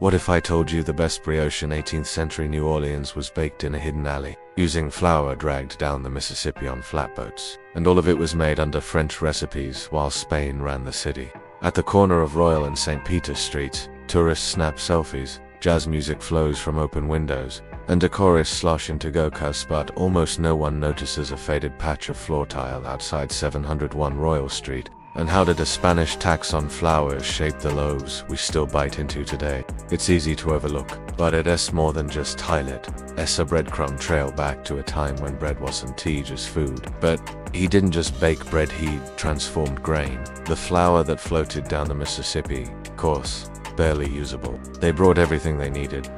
What if I told you the best brioche in 18th century New Orleans was baked in a hidden alley, using flour dragged down the Mississippi on flatboats, and all of it was made under French recipes while Spain ran the city? At the corner of Royal and St. Peter's Streets, tourists snap selfies, jazz music flows from open windows, and decorists slosh into go-karts, but almost no one notices a faded patch of floor tile outside 701 Royal Street. And how did a Spanish tax on flours shape the loaves we still bite into today? It's easy to overlook, but it's more than just highlight. It's a breadcrumb trail back to a time when bread wasn't just food. But he didn't just bake bread, he transformed grain. The flour that floated down the Mississippi, coarse, barely usable. They brought everything they needed.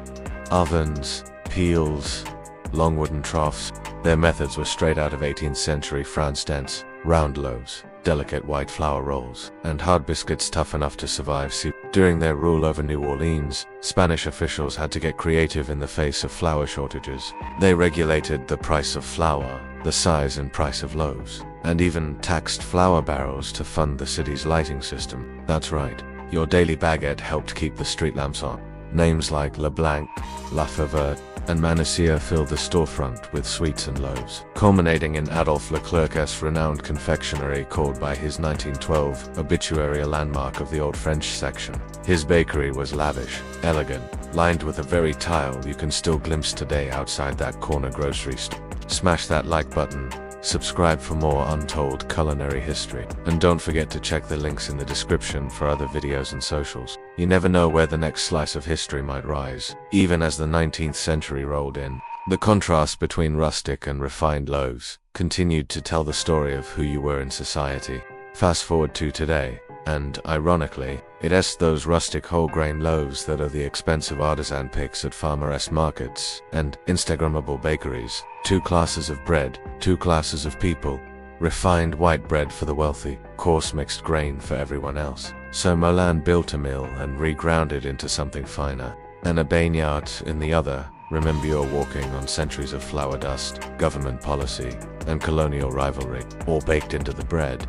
Ovens, peels, long wooden troughs. Their methods were straight out of 18th century France: dense, round loaves, delicate white flour rolls, and hard biscuits tough enough to survive. During their rule over New Orleans, Spanish officials had to get creative in the face of flour shortages. They regulated the price of flour, the size and price of loaves, and even taxed flour barrels to fund the city's lighting system. That's right, your daily baguette helped keep the street lamps on. Names like LeBlanc, La Faveur, and Manassia filled the storefront with sweets and loaves, culminating in Adolphe Leclerc's renowned confectionery, called by his 1912 obituary a landmark of the Old French section. His bakery was lavish, elegant, lined with a very tile you can still glimpse today outside that corner grocery store. Smash that like button, subscribe for more untold culinary history, and don't forget to check the links in the description for other videos and socials. You never know where the next slice of history might rise. Even as the 19th century rolled in, the contrast between rustic and refined loaves continued to tell the story of who you were in society. Fast forward to today, and ironically, it's those rustic whole-grain loaves that are the expensive artisan picks at farmer-esque markets and Instagrammable bakeries. Two classes of bread, two classes of people. Refined white bread for the wealthy, coarse mixed grain for everyone else. So Molon built a mill and reground it into something finer. And a baignade in the other. Remember, you're walking on centuries of flour dust, government policy, and colonial rivalry, all baked into the bread.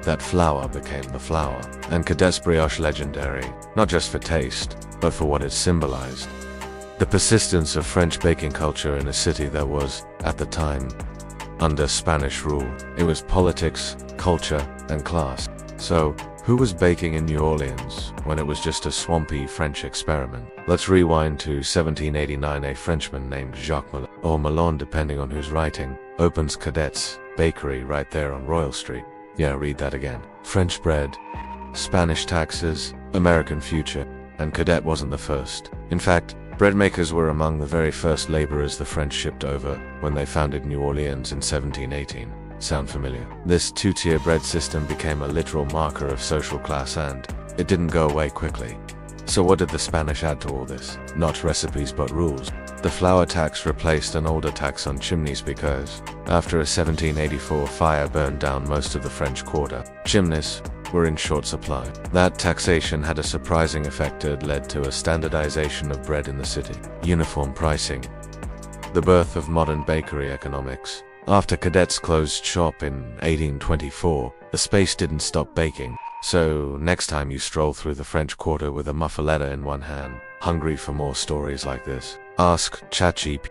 That flour became the flour, and Cadet's brioche legendary, not just for taste, but for what it symbolized. The persistence of French baking culture in a city that was, at the time, under Spanish rule. It was politics, culture, and class. So, who was baking in New Orleans when it was just a swampy French experiment? Let's rewind to 1789. A Frenchman named Jacques Molon, or Molon depending on who's writing, opens Cadet's bakery right there on Royal Street. Yeah, read that again. French bread, Spanish taxes, American future, and Cadet wasn't the first. In fact, bread makers were among the very first laborers the French shipped over when they founded New Orleans in 1718. Sound familiar? This two-tier bread system became a literal marker of social class, and it didn't go away quickly. So what did the Spanish add to all this? Not recipes but rules. The flour tax replaced an older tax on chimneys because, after a 1784 fire burned down most of the French Quarter, chimneys were in short supply. That taxation had a surprising effect. It led to a standardization of bread in the city, uniform pricing, the birth of modern bakery economics. After Cadet's closed shop in 1824, the space didn't stop baking. So next time you stroll through the French Quarter with a muffaletta in one hand, hungry for more stories like this, ask ChatGPT.